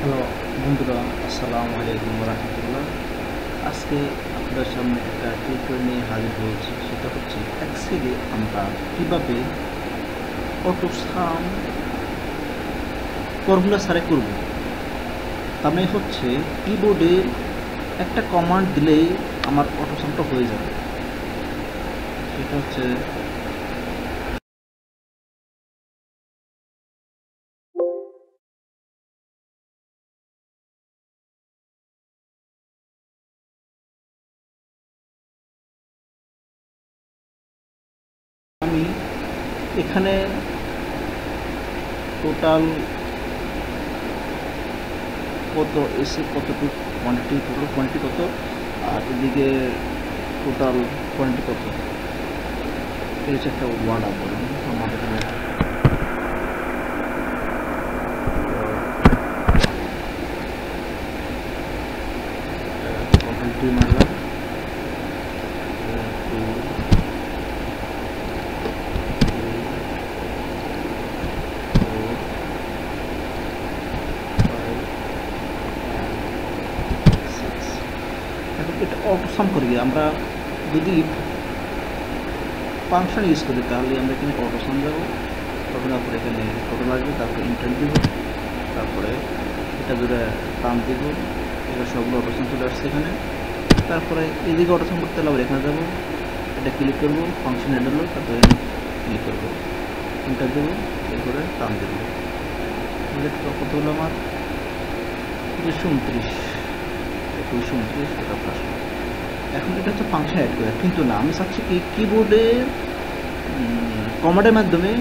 Hello বন্ধুরা, আসসালামু আলাইকুম রহমতুল্লাহ। আজকে আপনাদের সামনে একটা টিউটোরিয়াল নিয়ে হাজির হয়েছি। সেটা হচ্ছে এক্সেলে আমরা কীভাবে অটোসাম ফর্মুলা সারে করব। তার মানে হচ্ছে কিবোর্ডে একটা কমান্ড দিলেই আমার অটোসামটা হয়ে যাবে। সেটা হচ্ছে আমি এখানে টোটাল কত এসে কতটুকু কোয়ান্টিটি, টোটাল কোয়ান্টিটি কত, আর এদিকে টোটাল কোয়ান্টিটি কত, এটা হচ্ছে একটা ওয়ার্ড আবার আমার এখানে কন্ট্রোল টি মারলাম। এখন এটা অটোসাম করি। আমরা যদি ফাংশন ইউজ করি তাহলে আমরা এখানে অটোসাম যাবো, তখন তারপরে এখানে টোটাল আসবে, তারপরে ইন্টার দিব, তারপরে এটা ধরে টান দিব, এটা সবগুলো অটোসাম চলে আসছে এখানে। তারপরে এদিকে অটোসাম করতে হলে আবার এখানে যাবো, এটা ক্লিক করবো, ফাংশন অ্যাড হলো, তারপরে ক্লিক করবো, ইন্টার দেবো, এরপরে টান দেবো। কত হলো আমার 229, এটা প্লাস। এখন এটা হচ্ছে ফাংশন অ্যাড করা, কিন্তু না, আমি চাচ্ছি কি কিবোর্ডে কমান্ডের মাধ্যমে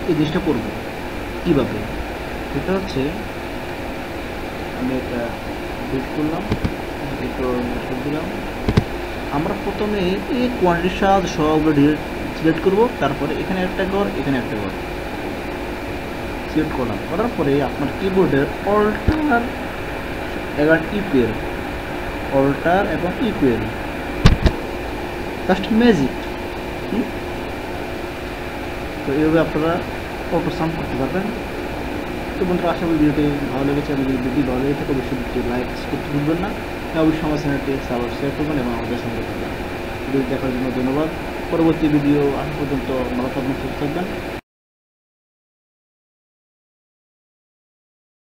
এই জিনিসটা করবো। কীভাবে? এটা হচ্ছে আমি এটা ডিলিট করলাম, একটু দিলাম। আমরা প্রথমে এই কোয়ান্টিটির সাথে সবগুলো সিলেক্ট করবো, তারপরে এখানে একটা ঘর, এখানে একটা ঘর সিলেক্ট করলাম। করার পরে আপনার কিবোর্ডের অল্টার এবং ইকুয়াল, অল্টার এবং ইকুয়াল, জাস্ট ম্যাজিক। তো এইভাবে আপনারা অটোসাম করতে পারবেন। তো বন্ধুরা, আশা করি ভিডিওটি ভালো লেগেছে। আমি যদি ভিডিও ভালো লেগে থাকে অবশ্যই লাইক করতে ভুলবেন না, অবশ্যই আমার চ্যানেলটি সাবস্ক্রাইব করবেন এবং আমাদের সঙ্গে থাকবেন। ভিডিও দেখার জন্য ধন্যবাদ। পরবর্তী ভিডিও আসা পর্যন্ত ভালো থাকবেন, সুস্থ থাকবেন।